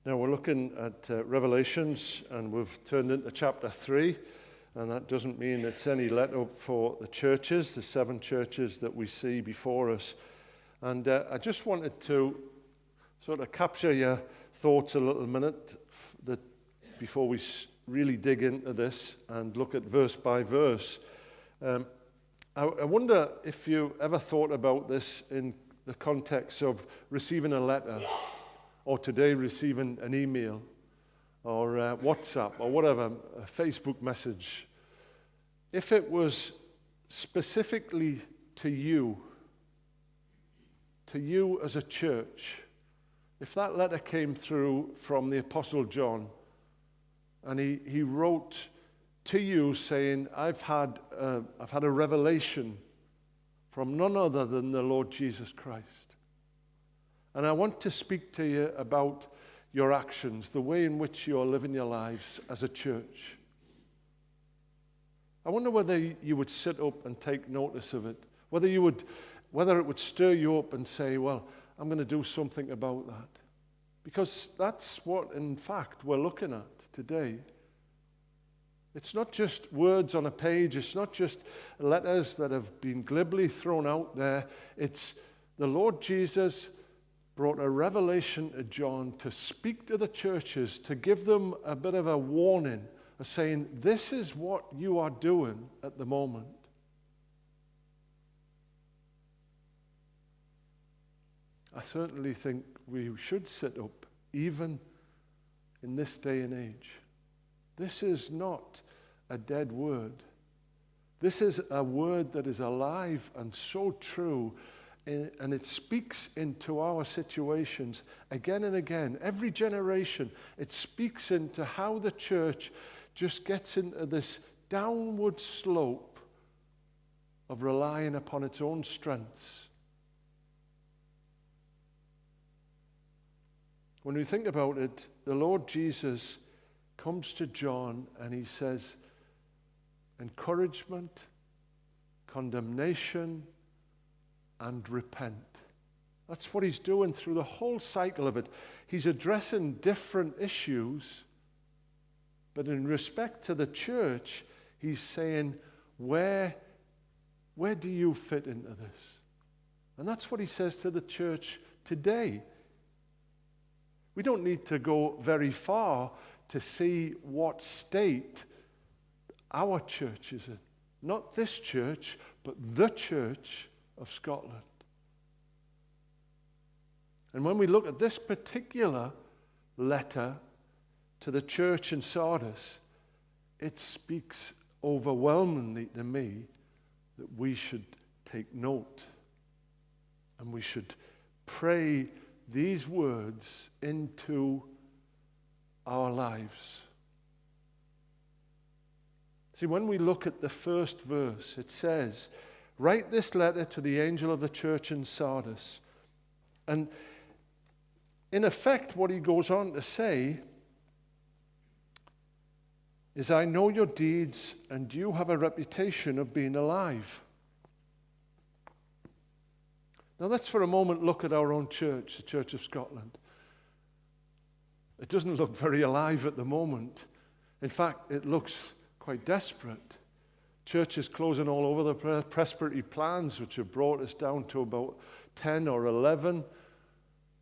Now we're looking at Revelations, and we've turned into chapter 3, and that doesn't mean it's any let up for the churches, the 7 churches that we see before us. And I just wanted to sort of capture your thoughts a little minute before we really dig into this and look at verse by verse. I wonder if you ever thought about this in the context of receiving a letter, or today receiving an email, or WhatsApp, or whatever, a Facebook message. If it was specifically to you as a church, if that letter came through from the Apostle John, and he wrote to you saying, I've had a revelation from none other than the Lord Jesus Christ. And I want to speak to you about your actions, the way in which you're living your lives as a church. I wonder whether you would sit up and take notice of it, whether it would stir you up and say, well, I'm going to do something about that. Because that's what, in fact, we're looking at today. It's not just words on a page. It's not just letters that have been glibly thrown out there. It's the Lord Jesus brought a revelation to John to speak to the churches, to give them a bit of a warning, of saying, this is what you are doing at the moment. I certainly think we should sit up, even in this day and age. This is not a dead word. This is a word that is alive and so true, and it speaks into our situations again and again. Every generation, it speaks into how the church just gets into this downward slope of relying upon its own strengths. When we think about it, the Lord Jesus comes to John and he says, encouragement, condemnation, and repent. That's what he's doing through the whole cycle of it. He's addressing different issues, but in respect to the church, he's saying, where do you fit into this? And that's what he says to the church today. We don't need to go very far to see what state our church is in. Not this church, but the church of Scotland. And when we look at this particular letter to the church in Sardis, it speaks overwhelmingly to me that we should take note and we should pray these words into our lives. See, when we look at the first verse, it says, write this letter to the angel of the church in Sardis. And in effect, what he goes on to say is, I know your deeds, and you have a reputation of being alive. Now let's for a moment look at our own church, the Church of Scotland. It doesn't look very alive at the moment. In fact, it looks quite desperate. Churches closing all over the presbytery plans, which have brought us down to about 10 or 11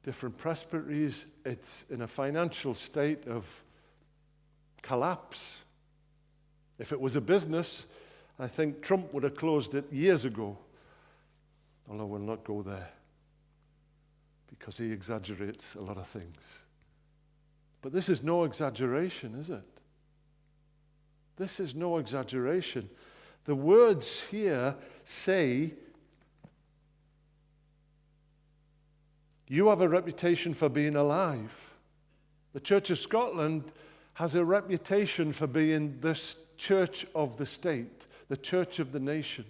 different presbyteries. It's in a financial state of collapse. If it was a business, I think Trump would have closed it years ago. Although we'll not go there, because he exaggerates a lot of things. But this is no exaggeration, is it? This is no exaggeration. The words here say, you have a reputation for being alive. The Church of Scotland has a reputation for being this church of the state, the church of the nation.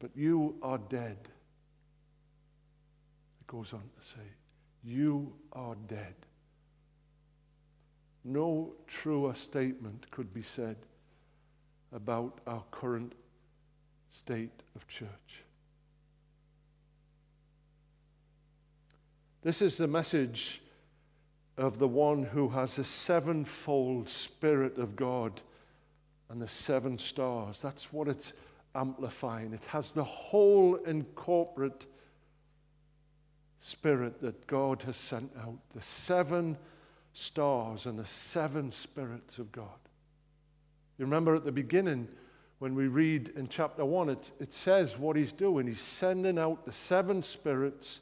But you are dead. It goes on to say, you are dead. No truer statement could be said about our current state of church. This is the message of the one who has the sevenfold Spirit of God and the 7 stars. That's what it's amplifying. It has the whole incorporate Spirit that God has sent out. The 7 stars and the 7 spirits of God. You remember at the beginning when we read in chapter 1, it says what he's doing. He's sending out the 7 spirits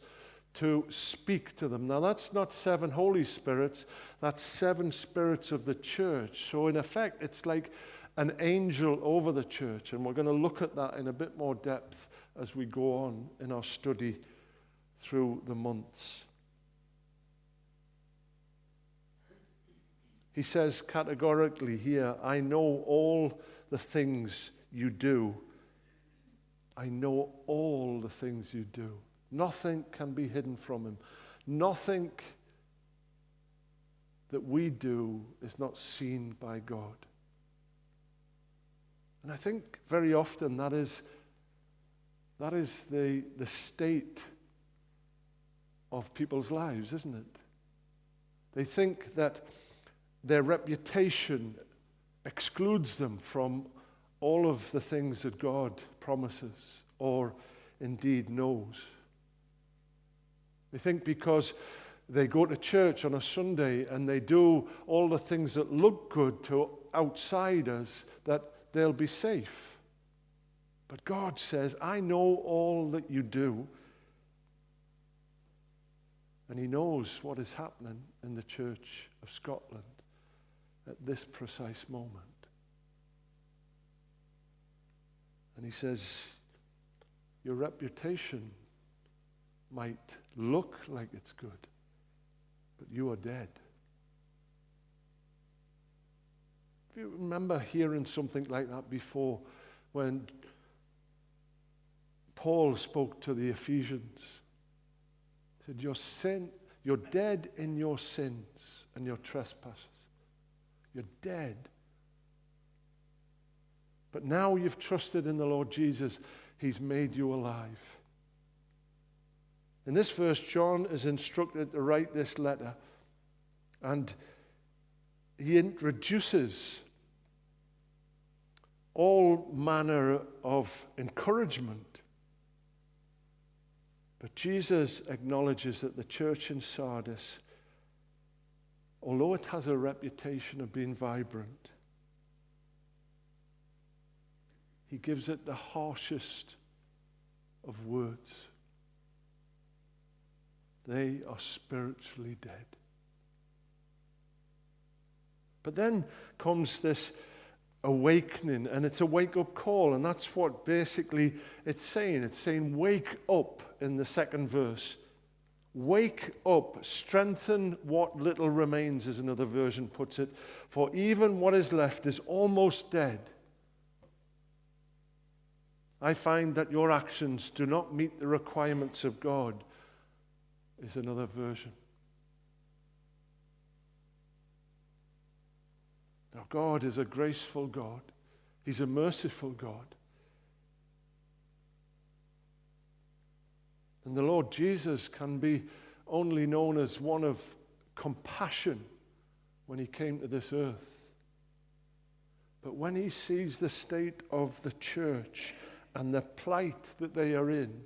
to speak to them. Now that's not 7 Holy Spirits, that's 7 spirits of the church. So in effect, it's like an angel over the church. And we're going to look at that in a bit more depth as we go on in our study through the months. He says categorically here, I know all the things you do. I know all the things you do. Nothing can be hidden from him. Nothing that we do is not seen by God. And I think very often that is the state of people's lives, isn't it? They think that their reputation excludes them from all of the things that God promises or indeed knows. They think because they go to church on a Sunday and they do all the things that look good to outsiders that they'll be safe. But God says, I know all that you do. And he knows what is happening in the Church of Scotland at this precise moment. And he says, your reputation might look like it's good, but you are dead. If you remember hearing something like that before, when Paul spoke to the Ephesians, he said, you're dead in your sins and your trespasses. You're dead. But now you've trusted in the Lord Jesus, he's made you alive. In this verse, John is instructed to write this letter, and he introduces all manner of encouragement. But Jesus acknowledges that the church in Sardis, although it has a reputation of being vibrant, he gives it the harshest of words. They are spiritually dead. But then comes this awakening, and it's a wake-up call, and that's what basically it's saying. It's saying, wake up in the second verse. Wake up, strengthen what little remains, as another version puts it, for even what is left is almost dead. I find that your actions do not meet the requirements of God, is another version. Now, God is a graceful God. He's a merciful God. And the Lord Jesus can be only known as one of compassion when he came to this earth. But when he sees the state of the church and the plight that they are in,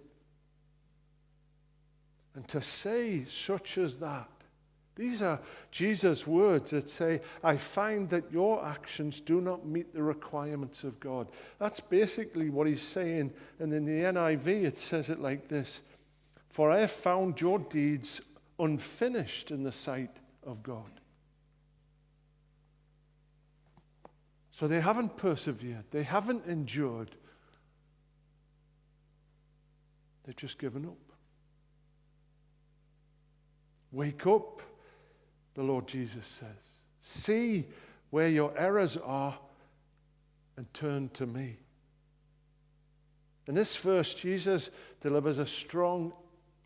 and to say such as that, these are Jesus' words that say, I find that your actions do not meet the requirements of God. That's basically what he's saying. And in the NIV, it says it like this: for I have found your deeds unfinished in the sight of God. So they haven't persevered. They haven't endured. They've just given up. Wake up, the Lord Jesus says. See where your errors are and turn to me. In this verse, Jesus delivers a strong,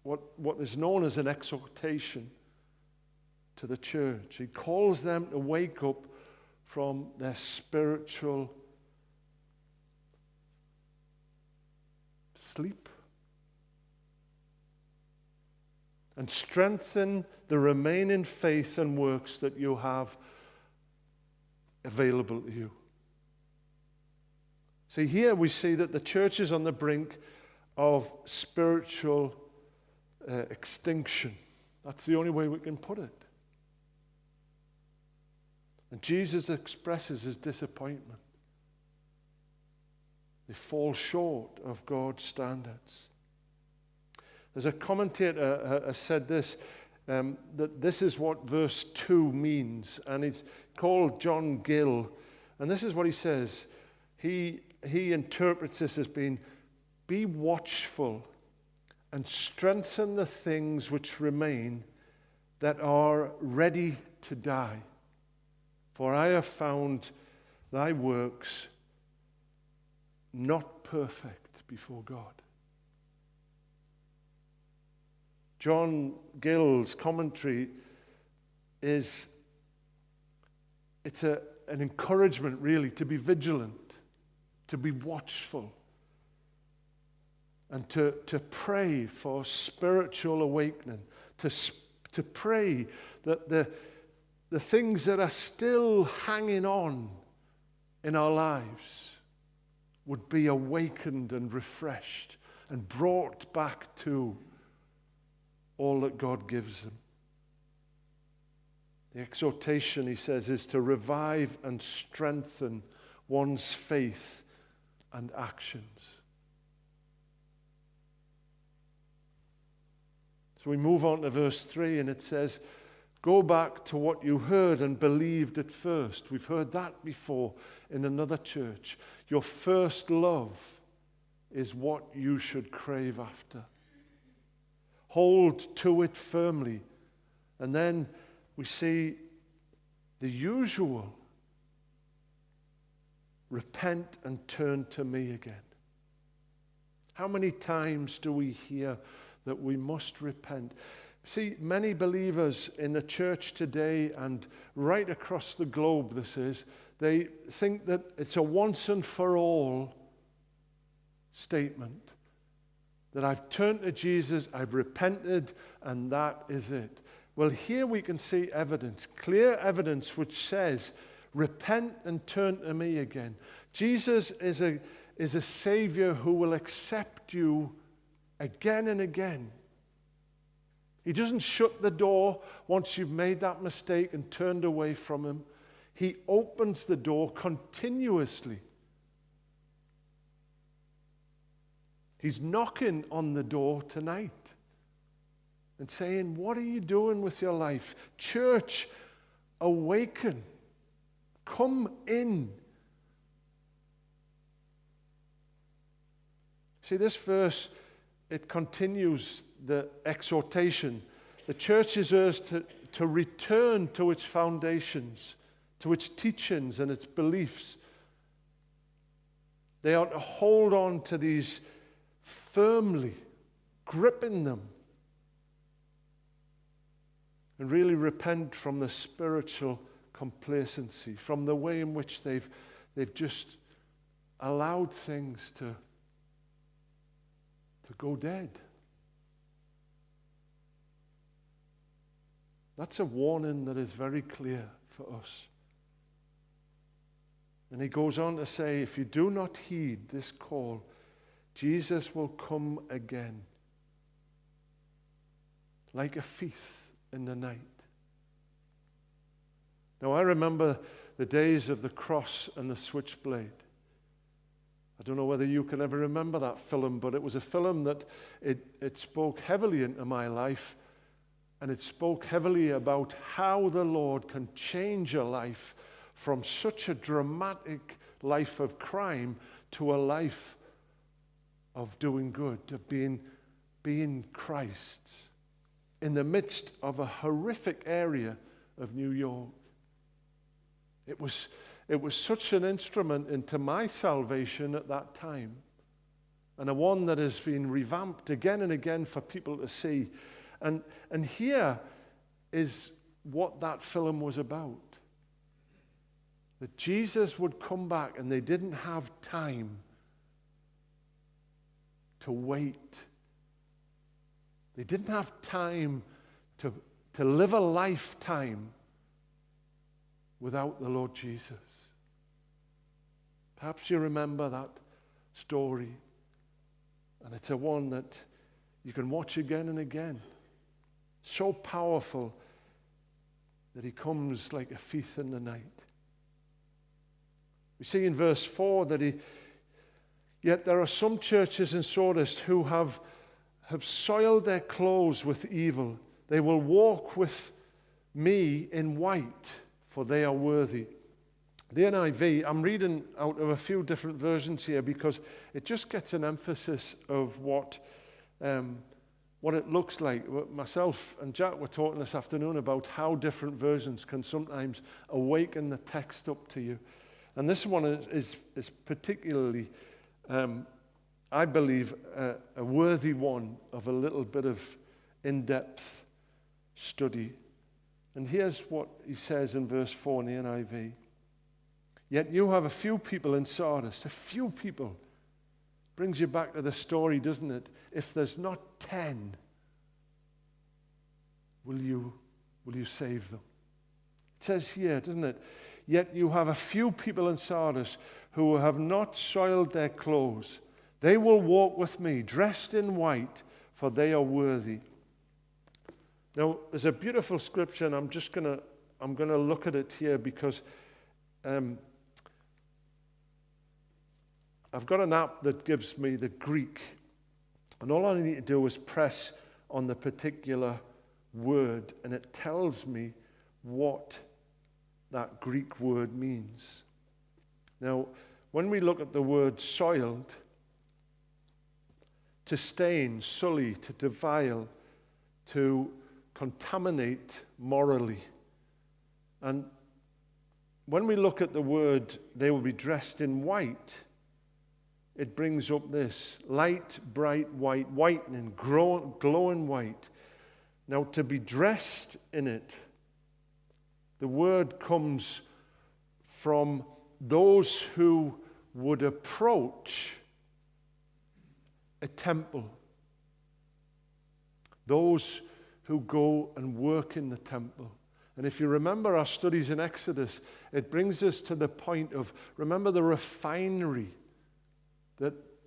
what is known as an exhortation to the church. He calls them to wake up from their spiritual sleep. and strengthen the remaining faith and works that you have available to you. See, here we see that the church is on the brink of spiritual extinction. That's the only way we can put it. And Jesus expresses his disappointment. They fall short of God's standards. There's a commentator has said this, that this is what verse 2 means, and it's called John Gill, and this is what he says. He interprets this as being, be watchful and strengthen the things which remain that are ready to die. For I have found thy works not perfect before God. John Gill's commentary it's an encouragement really to be vigilant, to be watchful, and to pray for spiritual awakening, to pray that the things that are still hanging on in our lives would be awakened and refreshed and brought back to all that God gives them. The exhortation, he says, is to revive and strengthen one's faith and actions. So we move on to verse 3, and it says, go back to what you heard and believed at first. We've heard that before in another church. Your first love is what you should crave after. Hold to it firmly. And then we see the usual. Repent and turn to me again. How many times do we hear that we must repent? See, many believers in the church today and right across the globe, they think that it's a once and for all statement. That I've turned to Jesus, I've repented, and that is it. Well, here we can see evidence, clear evidence, which says, repent and turn to me again. Jesus is a Savior who will accept you again and again. He doesn't shut the door once you've made that mistake and turned away from him. He opens the door continuously. He's knocking on the door tonight and saying, what are you doing with your life? Church, awaken. Come in. See, this verse, it continues the exhortation. The church is urged to return to its foundations, to its teachings and its beliefs. They are to hold on to these firmly, gripping them, and really repent from the spiritual complacency, from the way in which they've just allowed things to go dead. That's a warning that is very clear for us. And he goes on to say, if you do not heed this call, Jesus will come again like a thief in the night. Now, I remember the days of the cross and the switchblade. I don't know whether you can ever remember that film, but it was a film that it spoke heavily into my life, and it spoke heavily about how the Lord can change a life from such a dramatic life of crime to a life of doing good, of being Christ's, in the midst of a horrific area of New York. It was such an instrument into my salvation at that time, and a one that has been revamped again and again for people to see. And here is what that film was about. That Jesus would come back, and they didn't have time to wait They didn't have time to live a lifetime without the Lord Jesus. Perhaps you remember that story, and it's a one that you can watch again and again. So powerful that he comes like a thief in the night. We see in verse 4 that yet there are some churches in Sardis who have soiled their clothes with evil. They will walk with me in white, for they are worthy. The NIV, I'm reading out of a few different versions here because it just gets an emphasis of what it looks like. Myself and Jack were talking this afternoon about how different versions can sometimes awaken the text up to you. And this one is particularly, I believe, a worthy one of a little bit of in-depth study. And here's what he says in verse 4 in the NIV. Yet you have a few people in Sardis, a few people. Brings you back to the story, doesn't it? If there's not 10, will you save them? It says here, doesn't it? Yet you have a few people in Sardis who have not soiled their clothes. They will walk with me, dressed in white, for they are worthy. Now, there's a beautiful scripture, and I'm gonna look at it here because I've got an app that gives me the Greek, and all I need to do is press on the particular word, and it tells me what that Greek word means. Now, when we look at the word soiled, to stain, sully, to defile, to contaminate morally. And when we look at the word, they will be dressed in white, it brings up this light, bright white, whitening, glowing white. Now, to be dressed in it, the word comes from those who would approach a temple, those who go and work in the temple. And if you remember our studies in Exodus, it brings us to the point of, remember the refinery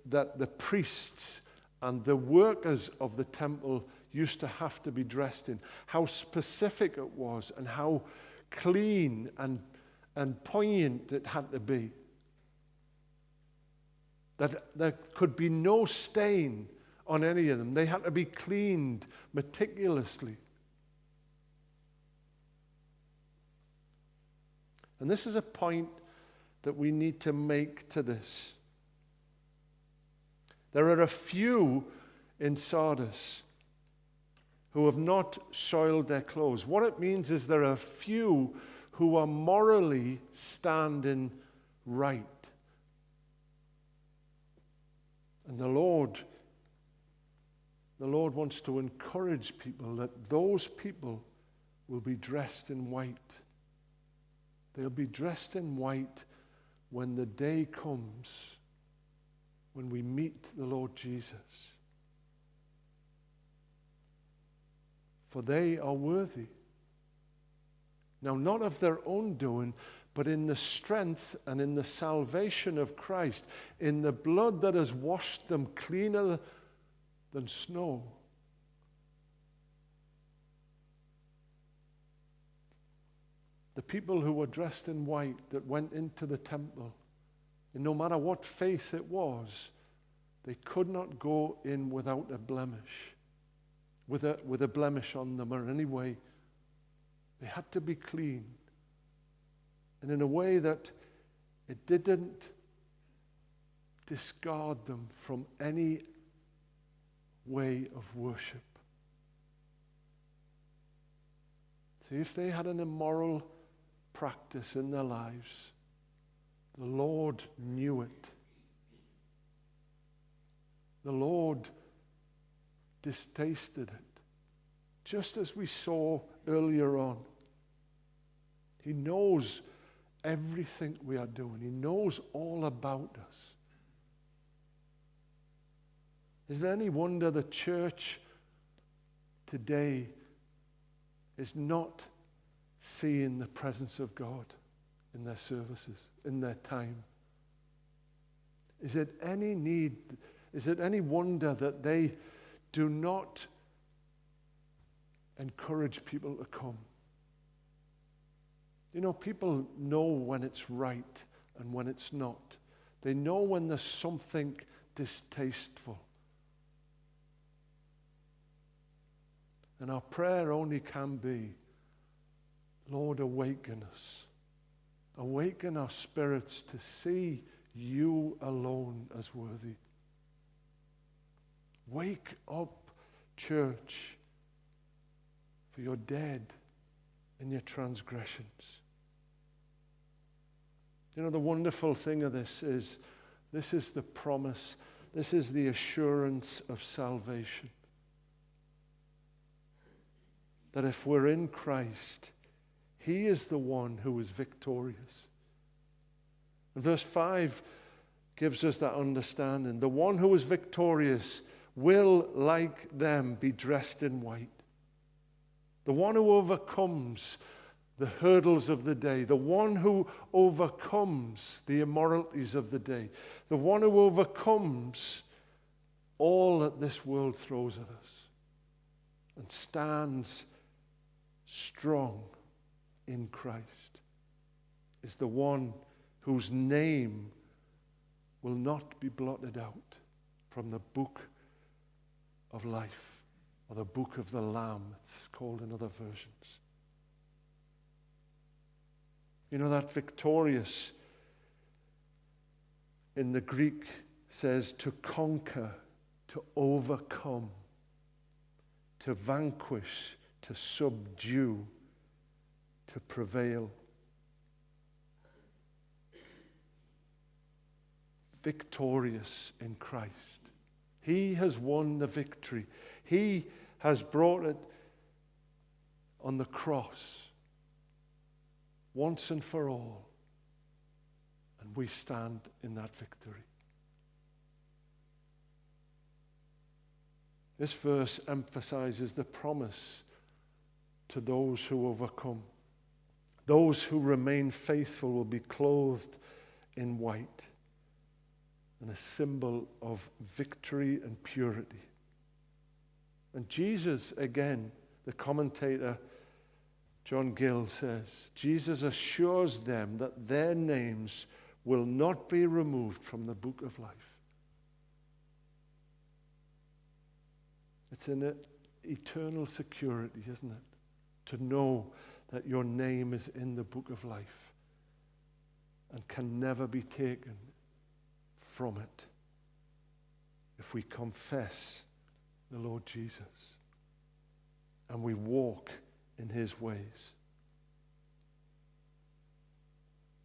that the priests and the workers of the temple used to have to be dressed in, how specific it was and how clean and poignant it had to be. That there could be no stain on any of them. They had to be cleaned meticulously. And this is a point that we need to make to this. There are a few in Sardis who have not soiled their clothes. What it means is there are a few who are morally standing right. And the Lord wants to encourage people that those people will be dressed in white. They'll be dressed in white when the day comes when we meet the Lord Jesus. For they are worthy. Now, not of their own doing, but in the strength and in the salvation of Christ, in the blood that has washed them cleaner than snow. The people who were dressed in white that went into the temple, and no matter what faith it was, they could not go in without a blemish, with a blemish on them or any way. They had to be clean. And in a way that it didn't discard them from any way of worship. See, if they had an immoral practice in their lives, the Lord knew it. The Lord distasted it. Just as we saw earlier on. He knows everything we are doing. He knows all about us. Is it any wonder the church today is not seeing the presence of God in their services, in their time? Is it any need, is it any wonder that they do not encourage people to come? You know, people know when it's right and when it's not. They know when there's something distasteful. And our prayer only can be, Lord, awaken us. Awaken our spirits to see you alone as worthy. Wake up, church, for you're dead in your transgressions. You know, the wonderful thing of this is the promise, this is the assurance of salvation. That if we're in Christ, He is the one who is victorious. And verse 5 gives us that understanding. The one who is victorious will, like them, be dressed in white. The one who overcomes the hurdles of the day, the one who overcomes the immoralities of the day, the one who overcomes all that this world throws at us and stands strong in Christ, is the one whose name will not be blotted out from the book of life, or the book of the Lamb, it's called in other versions. You know, that victorious in the Greek says to conquer, to overcome, to vanquish, to subdue, to prevail. Victorious in Christ. He has won the victory. He has brought it on the cross once and for all. And we stand in that victory. This verse emphasizes the promise to those who overcome. Those who remain faithful will be clothed in white, and a symbol of victory and purity. And Jesus, again, the commentator John Gill says, Jesus assures them that their names will not be removed from the book of life. It's an eternal security, isn't it? To know that your name is in the book of life and can never be taken from it if we confess the Lord Jesus and we walk in His ways.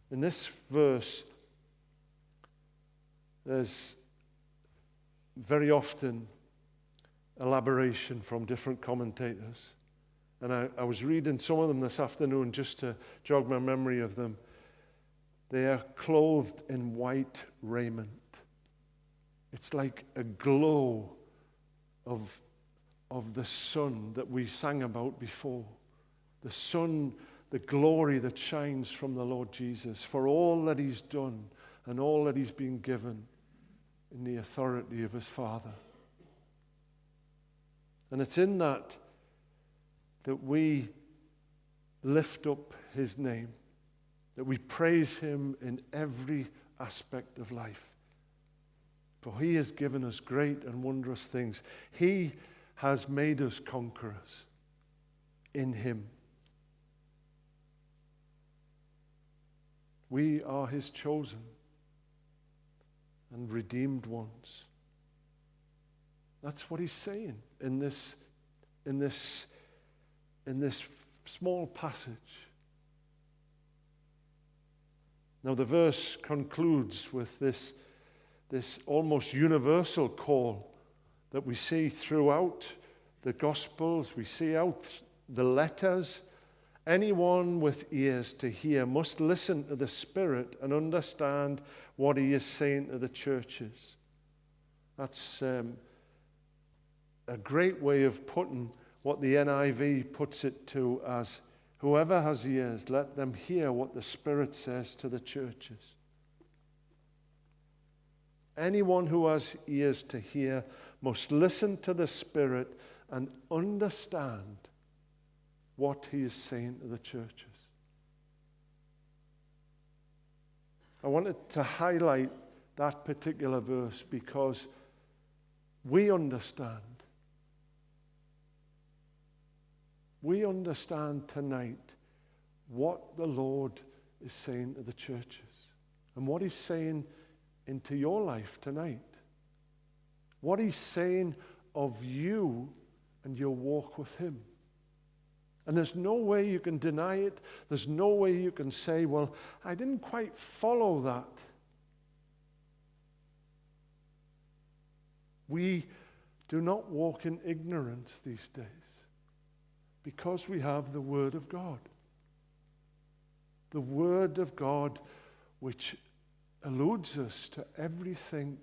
In this verse, there's very often elaboration from different commentators. And I was reading some of them this afternoon just to jog my memory of them. They are clothed in white raiment. It's like a glow of the sun that we sang about before. The sun, the glory that shines from the Lord Jesus for all that He's done and all that He's been given in the authority of His Father. And it's in that we lift up His name, that we praise Him in every aspect of life. For He has given us great and wondrous things. He has made us conquerors in Him. We are His chosen and redeemed ones. That's what He's saying in this small passage. Now the verse concludes with this almost universal call that we see throughout the Gospels, we see out the letters. Anyone with ears to hear must listen to the Spirit and understand what He is saying to the churches. That's a great way of putting what the NIV puts it to as, whoever has ears, let them hear what the Spirit says to the churches. Anyone who has ears to hear must listen to the Spirit and understand what he is saying to the churches. I wanted to highlight that particular verse because we understand. We understand tonight what the Lord is saying to the churches and what he's saying into your life tonight. What he's saying of you and your walk with him. And there's no way you can deny it. There's no way you can say, well, I didn't quite follow that. We do not walk in ignorance these days because we have the Word of God. The Word of God which alludes us to everything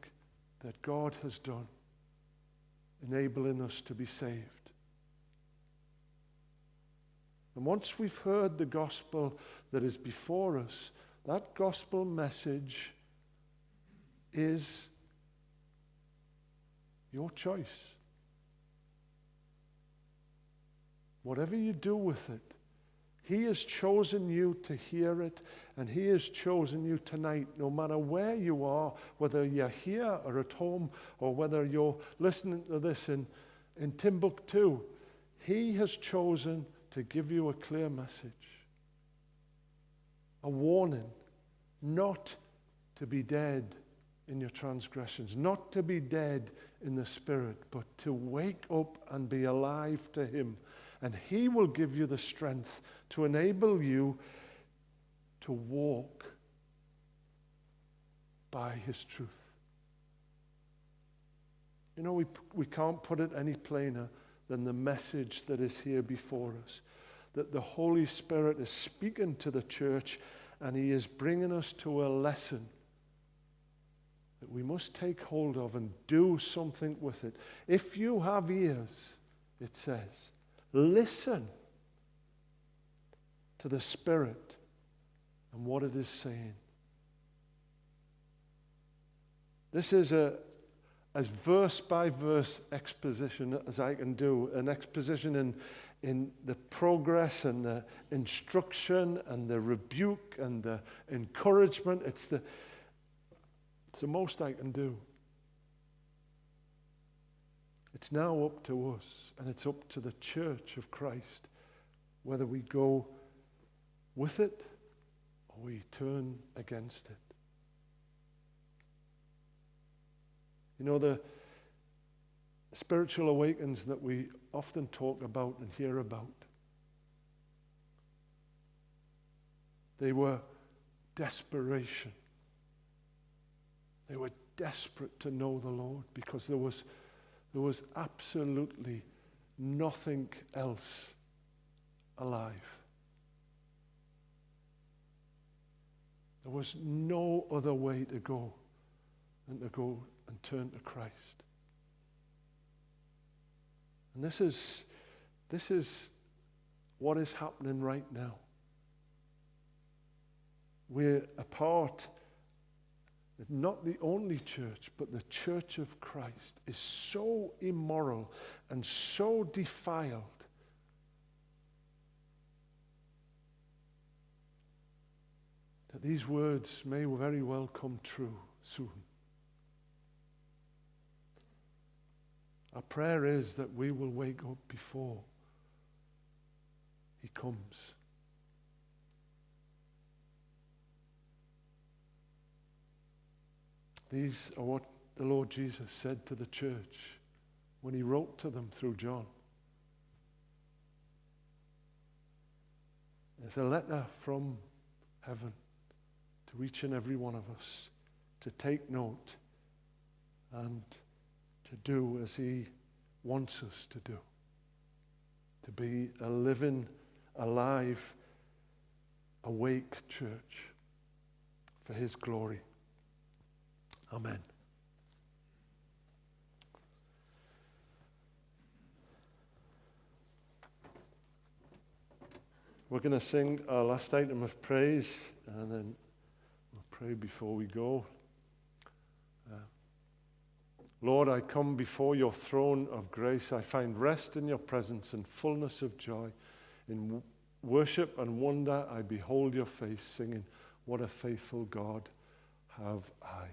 that God has done, enabling us to be saved. And once we've heard the gospel that is before us, that gospel message is your choice. Whatever you do with it, he has chosen you to hear it, and he has chosen you tonight, no matter where you are, whether you're here or at home, or whether you're listening to this in Timbuktu. He has chosen to give you a clear message, a warning, not to be dead in your transgressions, not to be dead in the spirit, but to wake up and be alive to him. And he will give you the strength to enable you to walk by his truth. You know, we can't put it any plainer than the message that is here before us, that the Holy Spirit is speaking to the church and he is bringing us to a lesson that we must take hold of and do something with it. If you have ears, it says, listen to the Spirit and what it is saying. This is as verse by verse exposition as I can do, an exposition in the progress and the instruction and the rebuke and the encouragement. It's the most I can do. It's now up to us, and it's up to the church of Christ, whether we go with it or we turn against it. You know, the spiritual awakenings that we often talk about and hear about, they were desperation. They were desperate to know the Lord because there was absolutely nothing else alive. There was no other way to go than to go and turn to Christ. And this is what is happening right now. We're a part, not the only church, but the church of Christ is so immoral and so defiled that these words may very well come true soon. Our prayer is that we will wake up before he comes. These are what the Lord Jesus said to the church when he wrote to them through John. It's a letter from heaven to each and every one of us to take note and to do as he wants us to do. To be a living, alive, awake church for his glory. Amen. We're going to sing our last item of praise, and then we'll pray before we go. Lord, I come before your throne of grace. I find rest in your presence and fullness of joy. In worship and wonder, I behold your face, singing, what a faithful God have I.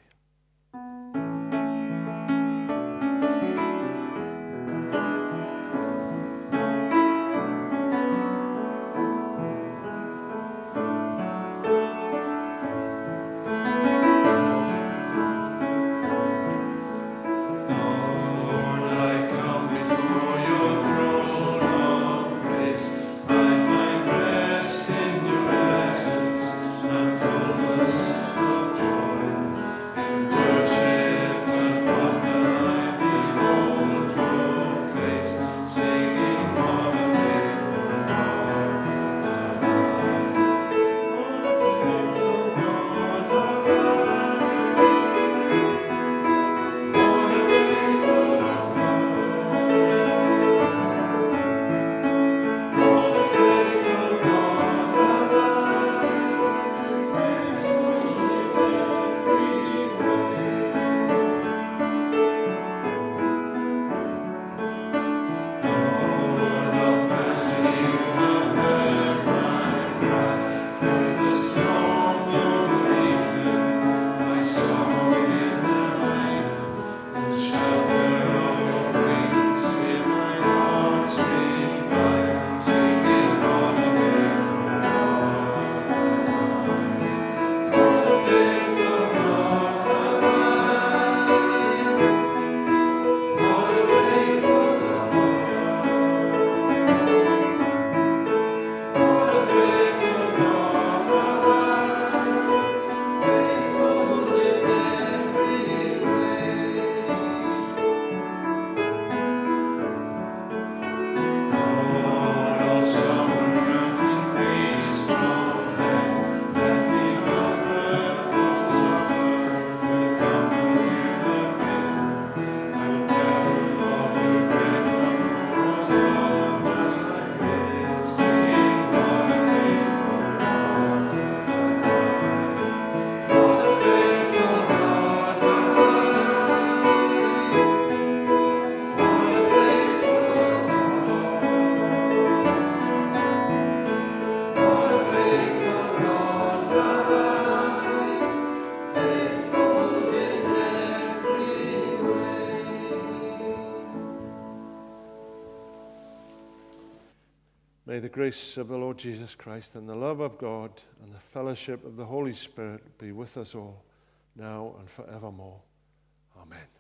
May the grace of the Lord Jesus Christ and the love of God and the fellowship of the Holy Spirit be with us all, now and forevermore. Amen.